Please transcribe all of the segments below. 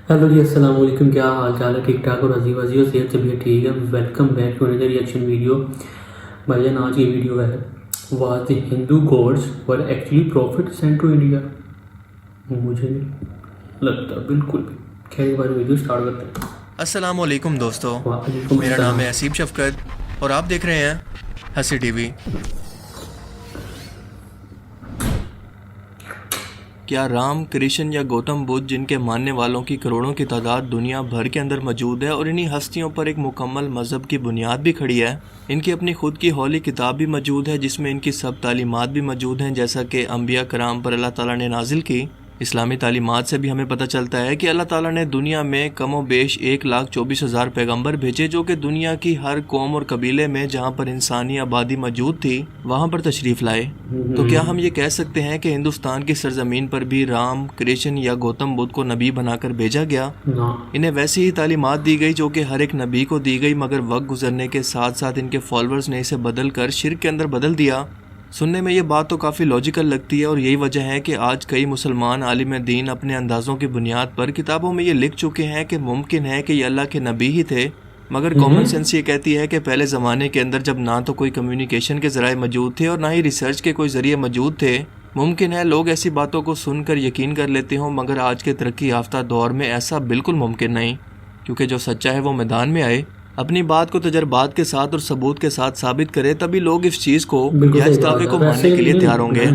Hello جی، السلام علیکم. کیا حال چال ہے؟ ٹھیک ٹھاک اور عزیز عزیز اور صحت سے بھی ٹھیک ہے. ویلکم بیک ٹو اندر ریئیکشن ویڈیو. بھائی جان آج کی ویڈیو ہے was the Hindu gods or actually prophet sent to India. مجھے نہیں لگتا بالکل بھی. خیر بار ویڈیو اسٹارٹ کرتے ہیں. السلام علیکم دوستو، وعلیکم میرا نام السلام. ہے اسیب شفقت اور آپ دیکھ رہے ہیں ہنسی ٹی وی. کیا رام، کرشن یا گوتم بدھ جن کے ماننے والوں کی کروڑوں کی تعداد دنیا بھر کے اندر موجود ہے اور انہی ہستیوں پر ایک مکمل مذہب کی بنیاد بھی کھڑی ہے، ان کی اپنی خود کی ہولی کتاب بھی موجود ہے جس میں ان کی سب تعلیمات بھی موجود ہیں جیسا کہ انبیاء کرام پر اللہ تعالیٰ نے نازل کی. اسلامی تعلیمات سے بھی ہمیں پتہ چلتا ہے کہ اللہ تعالیٰ نے دنیا میں کم و بیش 1,24,000 پیغمبر بھیجے جو کہ دنیا کی ہر قوم اور قبیلے میں جہاں پر انسانی آبادی موجود تھی وہاں پر تشریف لائے. تو کیا ہم یہ کہہ سکتے ہیں کہ ہندوستان کی سرزمین پر بھی رام، کرشن یا گوتم بدھ کو نبی بنا کر بھیجا گیا؟ انہیں ویسی ہی تعلیمات دی گئی جو کہ ہر ایک نبی کو دی گئی، مگر وقت گزرنے کے ساتھ ساتھ ان کے فالورز نے اسے بدل کر شرک کے اندر بدل دیا. سننے میں یہ بات تو کافی لاجیکل لگتی ہے اور یہی وجہ ہے کہ آج کئی مسلمان عالم دین اپنے اندازوں کی بنیاد پر کتابوں میں یہ لکھ چکے ہیں کہ ممکن ہے کہ یہ اللہ کے نبی ہی تھے، مگر کامن سینس یہ کہتی ہے کہ پہلے زمانے کے اندر جب نہ تو کوئی کمیونیکیشن کے ذرائع موجود تھے اور نہ ہی ریسرچ کے کوئی ذریعے موجود تھے، ممکن ہے لوگ ایسی باتوں کو سن کر یقین کر لیتے ہوں، مگر آج کے ترقی یافتہ دور میں ایسا بالکل ممکن نہیں، کیونکہ جو سچا ہے وہ میدان میں آئے، اپنی بات کو تجربات کے ساتھ اور ثبوت کے ساتھ ثابت کرے، تبھی لوگ اس چیز کو یا اس دعوے کو ماننے کے لیے تیار ہوں گے.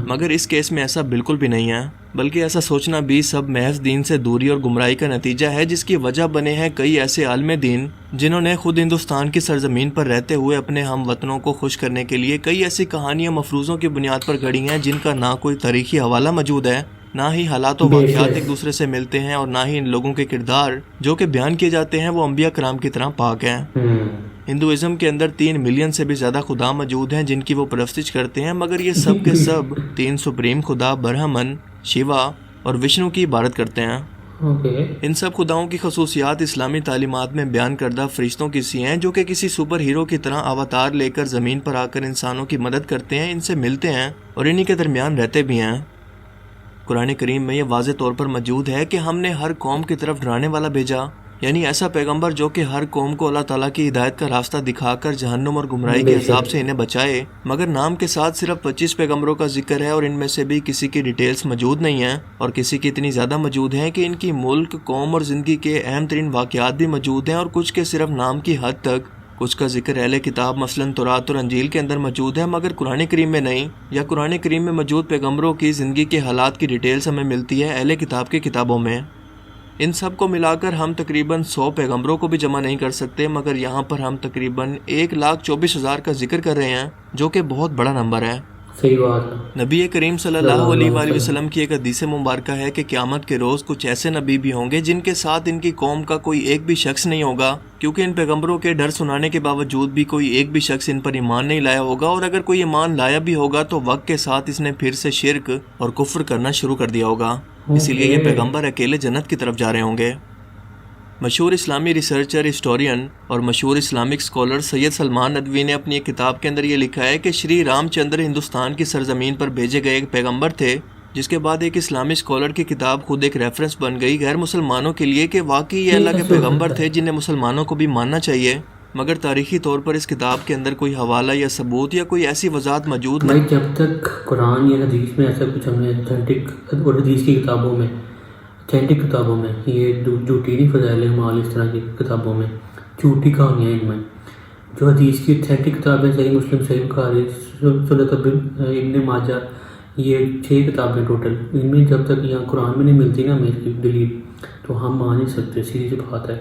مگر اس کیس میں ایسا بالکل بھی نہیں ہے، بلکہ ایسا سوچنا بھی سب محض دین سے دوری اور گمراہی کا نتیجہ ہے، جس کی وجہ بنے ہیں کئی ایسے عالم دین جنہوں نے خود ہندوستان کی سرزمین پر رہتے ہوئے اپنے ہم وطنوں کو خوش کرنے کے لیے کئی ایسی کہانیاں مفروضوں کی بنیاد پر گھڑی ہیں جن کا نہ کوئی تاریخی حوالہ موجود ہے، نہ ہی حالات و واقعات ایک دوسرے سے ملتے ہیں، اور نہ ہی ان لوگوں کے کردار جو کہ بیان کیے جاتے ہیں وہ انبیاء کرام کی طرح پاک ہیں. ہندوازم کے اندر 3 ملین سے بھی زیادہ خدا موجود ہیں جن کی وہ پرستش کرتے ہیں، مگر یہ سب کے سب 3 سپریم خدا برہمن، شیوا اور وشنو کی عبادت کرتے ہیں. ان سب خداؤں کی خصوصیات اسلامی تعلیمات میں بیان کردہ فرشتوں کی سی ہیں جو کہ کسی سپر ہیرو کی طرح اوتار لے کر زمین پر آ کر انسانوں کی مدد کرتے ہیں، ان سے ملتے ہیں اور انہی کے درمیان رہتے بھی ہیں. قرآن کریم میں یہ واضح طور پر موجود ہے کہ ہم نے ہر قوم کی طرف ڈرانے والا بھیجا، یعنی ایسا پیغمبر جو کہ ہر قوم کو اللہ تعالیٰ کی ہدایت کا راستہ دکھا کر جہنم اور گمراہی کے عذاب سے انہیں بچائے. مگر نام کے ساتھ صرف 25 پیغمبروں کا ذکر ہے اور ان میں سے بھی کسی کی ڈیٹیلز موجود نہیں ہیں، اور کسی کی اتنی زیادہ موجود ہیں کہ ان کی ملک، قوم اور زندگی کے اہم ترین واقعات بھی موجود ہیں، اور کچھ کے صرف نام کی حد تک. کچھ کا ذکر اہل کتاب مثلاً تورات اور انجیل کے اندر موجود ہے، مگر قرآن کریم میں نہیں، یا قرآن کریم میں موجود پیغمبروں کی زندگی کے حالات کی ڈیٹیلز ہمیں ملتی ہے اہل کتاب کی کتابوں میں. ان سب کو ملا کر ہم تقریباً 100 پیغمبروں کو بھی جمع نہیں کر سکتے، مگر یہاں پر ہم تقریباً 1,24,000 کا ذکر کر رہے ہیں جو کہ بہت بڑا نمبر ہے. صحیح بات ہے. نبی کریم صلی اللہ علیہ وآلہ وسلم کی ایک حدیث مبارکہ ہے کہ قیامت کے روز کچھ ایسے نبی بھی ہوں گے جن کے ساتھ ان کی قوم کا کوئی ایک بھی شخص نہیں ہوگا، کیونکہ ان پیغمبروں کے ڈر سنانے کے باوجود بھی کوئی ایک بھی شخص ان پر ایمان نہیں لایا ہوگا، اور اگر کوئی ایمان لایا بھی ہوگا تو وقت کے ساتھ اس نے پھر سے شرک اور کفر کرنا شروع کر دیا ہوگا، اسی لیے یہ پیغمبر اکیلے جنت کی طرف جا رہے ہوں گے. مشہور اسلامی ریسرچر، ہسٹورین اور مشہور اسلامک اسکالر سید سلمان ندوی نے اپنی ایک کتاب کے اندر یہ لکھا ہے کہ شری رام چندر ہندوستان کی سرزمین پر بھیجے گئے ایک پیغمبر تھے، جس کے بعد ایک اسلامی اسکالر کی کتاب خود ایک ریفرنس بن گئی غیر مسلمانوں کے لیے کہ واقعی یہ اللہ کے پیغمبر تھے جنہیں مسلمانوں کو بھی ماننا چاہیے. مگر تاریخی طور پر اس کتاب کے اندر کوئی حوالہ یا ثبوت یا کوئی ایسی وضاحت موجود نہیں. جب تک قرآن یا حدیث میں ایسا کچھ ہم نے اتھینٹک اور حدیث کی کتابوں میں اتھینٹک کتابوں میں یہ جھوٹی نہیں فضائل اعمال اس طرح کی کتابوں میں جھوٹی کہانیاں ان میں جو حدیث کی اتھینٹک کتابیں صحیح مسلم، صحیح بخاری، سنن ابن ماجہ، یہ 6 کتابیں ٹوٹل، ان میں جب تک یہاں قرآن میں نہیں ملتی نا میری دلیل تو ہم مان نہیں سکتے. سیدھی سی بات ہے.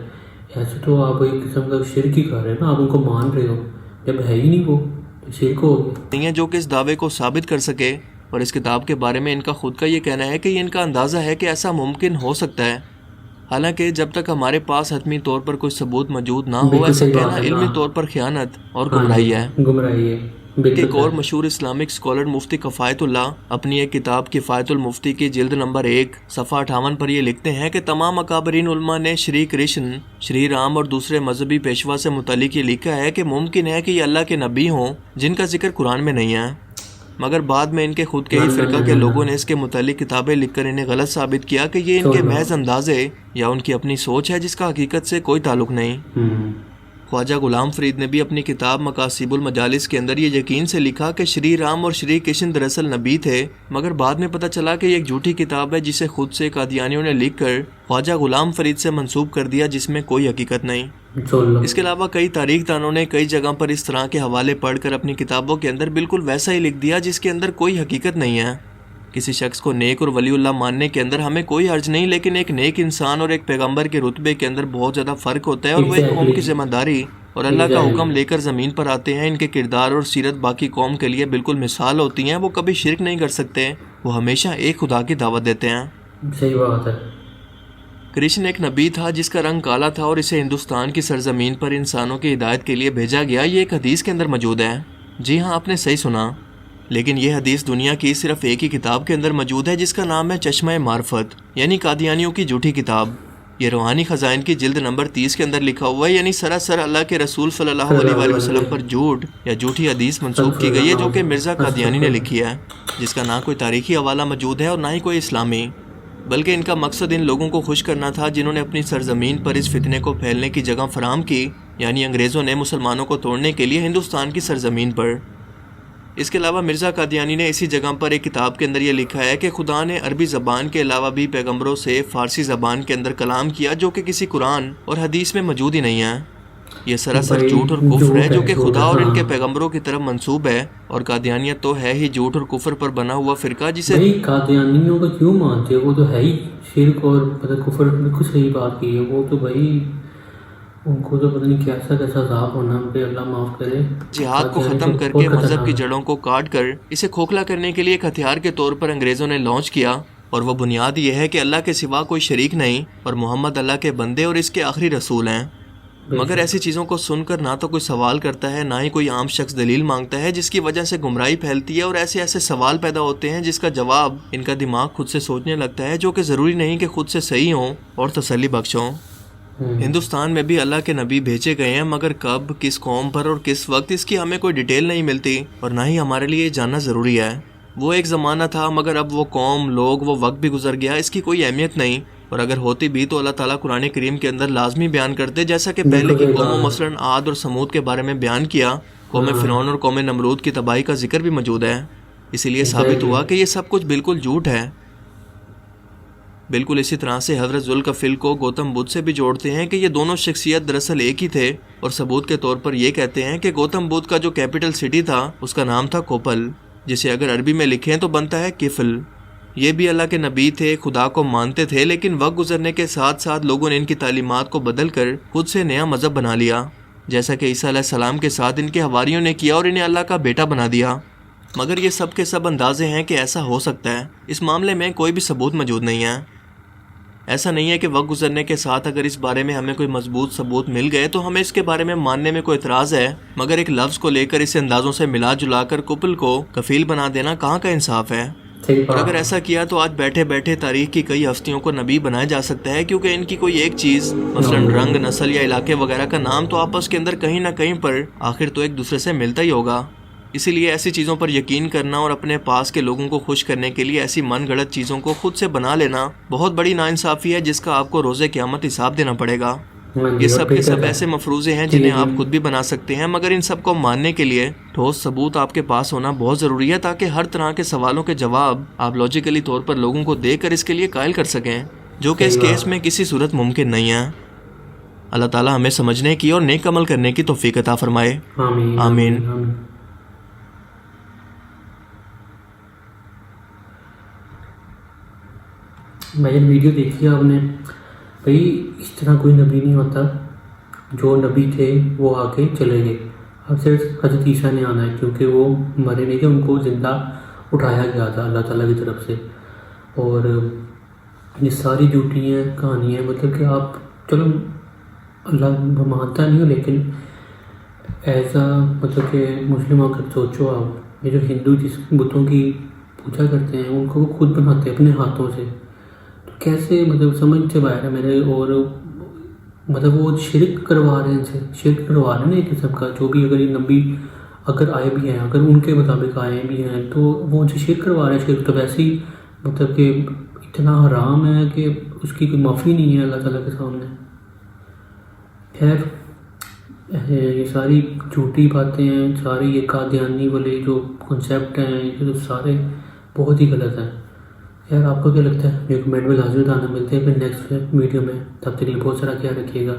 ایسے تو آپ ایک قسم کا شرک ہی کر رہے ہیں نا، آپ ان کو مان رہے ہو، جب ہے ہی نہیں وہ تو شرک ہو گیا. نہیں ہے جو کہ اس دعوے کو ثابت کر سکے، اور اس کتاب کے بارے میں ان کا خود کا یہ کہنا ہے کہ یہ ان کا اندازہ ہے کہ ایسا ممکن ہو سکتا ہے، حالانکہ جب تک ہمارے پاس حتمی طور پر کوئی ثبوت موجود نہ ہو، ایسا کہنا علمی طور پر خیانت اور گمراہی ہے. ایک اور مشہور اسلامک اسکالر مفتی کفایت اللہ اپنی ایک کتاب کفایت المفتی کی جلد نمبر 1 صفحہ 58 پر یہ لکھتے ہیں کہ تمام اکابرین علماء نے شری کرشن، شری رام اور دوسرے مذہبی پیشوا سے متعلق یہ لکھا ہے کہ ممکن ہے کہ یہ اللہ کے نبی ہوں جن کا ذکر قرآن میں نہیں ہے. مگر بعد میں ان کے خود کے ہی فرقہ کے لوگوں نے اس کے متعلق کتابیں لکھ کر انہیں غلط ثابت کیا کہ یہ ان کے محض اندازے یا ان کی اپنی سوچ ہے جس کا حقیقت سے کوئی تعلق نہیں۔ خواجہ غلام فرید نے بھی اپنی کتاب مقاصد المجالس کے اندر یہ یقین سے لکھا کہ شری رام اور شری کرشن دراصل نبی تھے، مگر بعد میں پتہ چلا کہ یہ ایک جھوٹی کتاب ہے جسے خود سے قادیانیوں نے لکھ کر خواجہ غلام فرید سے منسوب کر دیا، جس میں کوئی حقیقت نہیں۔ اس کے علاوہ کئی تاریخ دانوں نے کئی جگہ پر اس طرح کے حوالے پڑھ کر اپنی کتابوں کے اندر بالکل ویسا ہی لکھ دیا جس کے اندر کوئی حقیقت نہیں ہے۔ کسی شخص کو نیک اور ولی اللہ ماننے کے اندر ہمیں کوئی حرج نہیں، لیکن ایک نیک انسان اور ایک پیغمبر کے رتبے کے اندر بہت زیادہ فرق ہوتا ہے، اور وہ ایک قوم کی ذمہ داری اور اللہ کا حکم لے کر زمین پر آتے ہیں۔ ان کے کردار اور سیرت باقی قوم کے لیے بالکل مثال ہوتی ہیں۔ وہ کبھی شرک نہیں کر سکتے، وہ ہمیشہ ایک خدا کی دعوت دیتے ہیں۔ صحیح بات ہے۔ کرشن ایک نبی تھا جس کا رنگ کالا تھا اور اسے ہندوستان کی سرزمین پر انسانوں کی ہدایت کے لیے بھیجا گیا۔ یہ ایک حدیث کے اندر موجود ہے۔ جی ہاں، آپ نے صحیح سنا، لیکن یہ حدیث دنیا کی صرف ایک ہی کتاب کے اندر موجود ہے جس کا نام ہے چشمہ معرفت، یعنی قادیانیوں کی جھوٹی کتاب۔ یہ روحانی خزائن کی جلد نمبر 30 کے اندر لکھا ہوا ہے، یعنی سراسر اللہ کے رسول صلی اللہ علیہ وآلہ وسلم پر جھوٹ یا جھوٹی حدیث منسوب کی گئی ہے جو کہ مرزا قادیانی نے لکھی ہے، جس کا نہ کوئی تاریخی حوالہ موجود ہے اور نہ ہی کوئی اسلامی، بلکہ ان کا مقصد ان لوگوں کو خوش کرنا تھا جنہوں نے اپنی سرزمین پر اس فتنے کو پھیلنے کی جگہ فراہم کی، یعنی انگریزوں نے مسلمانوں کو توڑنے کے لیے ہندوستان کی سرزمین پر۔ اس کے علاوہ مرزا قادیانی نے اسی جگہ پر ایک کتاب کے اندر یہ لکھا ہے کہ خدا نے عربی زبان کے علاوہ بھی پیغمبروں سے فارسی زبان کے اندر کلام کیا جو کہ کسی قرآن اور حدیث میں موجود ہی نہیں ہے۔ یہ سراسر جھوٹ اور کفر ہے جو کہ خدا اور ان کے پیغمبروں کی طرف منسوب ہے، اور قادیانیت تو ہے ہی جھوٹ اور کفر پر بنا ہوا فرقہ جسے قادیانیوں کو کیوں مانتے؟ وہ تو ہے ہی شرک اور کفر۔ بالکل صحیح بات کی ہے، وہ تو بھائی ان کو تو پتہ نہیں کیسا کیسا عذاب ہونا، ہم پہ اللہ معاف کرے۔ جہاد کو ختم کر کے مذہب کی جڑوں کو کاٹ کر اسے کھوکھلا کرنے کے لیے ایک ہتھیار کے طور پر انگریزوں نے لانچ کیا، اور وہ بنیاد یہ ہے کہ اللہ کے سوا کوئی شریک نہیں اور محمد اللہ کے بندے اور اس کے آخری رسول ہیں۔ مگر ایسی چیزوں کو سن کر نہ تو کوئی سوال کرتا ہے، نہ ہی کوئی عام شخص دلیل مانگتا ہے، جس کی وجہ سے گمراہی پھیلتی ہے اور ایسے سوال پیدا ہوتے ہیں جس کا جواب ان کا دماغ خود سے سوچنے لگتا ہے، جو کہ ضروری نہیں کہ خود سے صحیح ہوں اور تسلی بخش ہوں۔ ہندوستان میں بھی اللہ کے نبی بھیجے گئے ہیں، مگر کب، کس قوم پر اور کس وقت، اس کی ہمیں کوئی ڈیٹیل نہیں ملتی، اور نہ ہی ہمارے لیے یہ جاننا ضروری ہے۔ وہ ایک زمانہ تھا، مگر اب وہ قوم، لوگ، وہ وقت بھی گزر گیا، اس کی کوئی اہمیت نہیں، اور اگر ہوتی بھی تو اللہ تعالیٰ قرآن کریم کے اندر لازمی بیان کرتے، جیسا کہ پہلے کی قوموں مثلاً عاد اور سمود کے بارے میں بیان کیا۔ قوم فرعون اور قوم نمرود کی تباہی کا ذکر بھی موجود ہے، اسی لیے ثابت ہوا کہ یہ سب کچھ بالکل جھوٹ ہے۔ بالکل اسی طرح سے حضرت ذوالکفل کو گوتم بدھ سے بھی جوڑتے ہیں کہ یہ دونوں شخصیت دراصل ایک ہی تھے، اور ثبوت کے طور پر یہ کہتے ہیں کہ گوتم بدھ کا جو کیپٹل سٹی تھا اس کا نام تھا کوپل، جسے اگر عربی میں لکھیں تو بنتا ہے کفل۔ یہ بھی اللہ کے نبی تھے، خدا کو مانتے تھے، لیکن وقت گزرنے کے ساتھ ساتھ لوگوں نے ان کی تعلیمات کو بدل کر خود سے نیا مذہب بنا لیا، جیسا کہ عیسیٰ علیہ السلام کے ساتھ ان کے حواریوں نے کیا اور انہیں اللہ کا بیٹا بنا دیا۔ مگر یہ سب کے سب اندازے ہیں کہ ایسا ہو سکتا ہے، اس معاملے میں کوئی بھی ثبوت موجود نہیں ہے۔ ایسا نہیں ہے کہ وقت گزرنے کے ساتھ اگر اس بارے میں ہمیں کوئی مضبوط ثبوت مل گئے تو ہمیں اس کے بارے میں ماننے میں کوئی اعتراض ہے، مگر ایک لفظ کو لے کر اسے اندازوں سے ملا جلا کر کپل کو کفیل بنا دینا کہاں کا انصاف ہے؟ اور اگر ایسا کیا تو آج بیٹھے بیٹھے تاریخ کی کئی ہستیوں کو نبی بنایا جا سکتا ہے، کیونکہ ان کی کوئی ایک چیز مثلاً رنگ، نسل یا علاقے وغیرہ کا نام تو آپس کے اندر کہیں نہ کہیں پر آخر تو ایک دوسرے سے ملتا ہی ہوگا۔ اسی لیے ایسی چیزوں پر یقین کرنا اور اپنے پاس کے لوگوں کو خوش کرنے کے لیے ایسی من گھڑت چیزوں کو خود سے بنا لینا بہت بڑی ناانصافی ہے، جس کا آپ کو روز قیامت حساب دینا پڑے گا۔ یہ سب کے سب ایسے مفروضے ہیں جنہیں آپ خود بھی بنا سکتے ہیں، مگر ان سب کو ماننے کے لیے ٹھوس ثبوت آپ کے پاس ہونا بہت ضروری ہے، تاکہ ہر طرح کے سوالوں کے جواب آپ لاجیکلی طور پر لوگوں کو دے کر اس کے لیے قائل کر سکیں، جو کہ اس کیس میں کسی صورت ممکن نہیں ہے۔ اللہ تعالیٰ ہمیں سمجھنے کی اور نیک عمل کرنے کی توفیق عطا فرمائے، آمین۔ میں نے ویڈیو دیکھی آپ نے، بھائی اس طرح کوئی نبی نہیں ہوتا، جو نبی تھے وہ آ کے چلے گئے، اب صرف حضرت عیسیٰ نے آنا ہے، کیونکہ وہ مرے نہیں تھے، ان کو زندہ اٹھایا گیا تھا اللہ تعالیٰ کی طرف سے۔ اور یہ ساری جھوٹی ہیں کہانیاں، مطلب کہ آپ چلو اللہ مانتا نہیں ہو، لیکن ایسا مطلب کہ مسلم ہو کر سوچو آپ، یہ جو ہندو جس بتوں کی پوجا کرتے ہیں ان کو وہ خود بناتے ہیں اپنے ہاتھوں سے، کیسے مطلب سمجھ سے باہر ہے میرے۔ اور مطلب وہ شرک کروا رہے ہیں، ان سے شرک کروا رہے ہیں نا ایک قسم کا، جو بھی اگر یہ نبی اگر آئے بھی ہیں، اگر ان کے مطابق آئے بھی ہیں تو وہ ان سے شرک کروا رہے ہیں. شرک تو ویسے ہی مطلب کہ اتنا حرام ہے کہ اس کی کوئی معافی نہیں ہے اللہ تعالیٰ کے سامنے. خیر یہ ساری جھوٹی باتیں ہیں، ساری یہ قادیانی والے جو کنسیپٹ ہیں یہ تو سارے بہت ہی غلط ہیں. یار آپ کو کیا لگتا ہے؟ میرے کمنٹ میں لازمی بتانا. ملتے ہیں پھر نیکسٹ ویڈیو میں، تب تک کے لیے بہت سارا خیال رکھیے گا.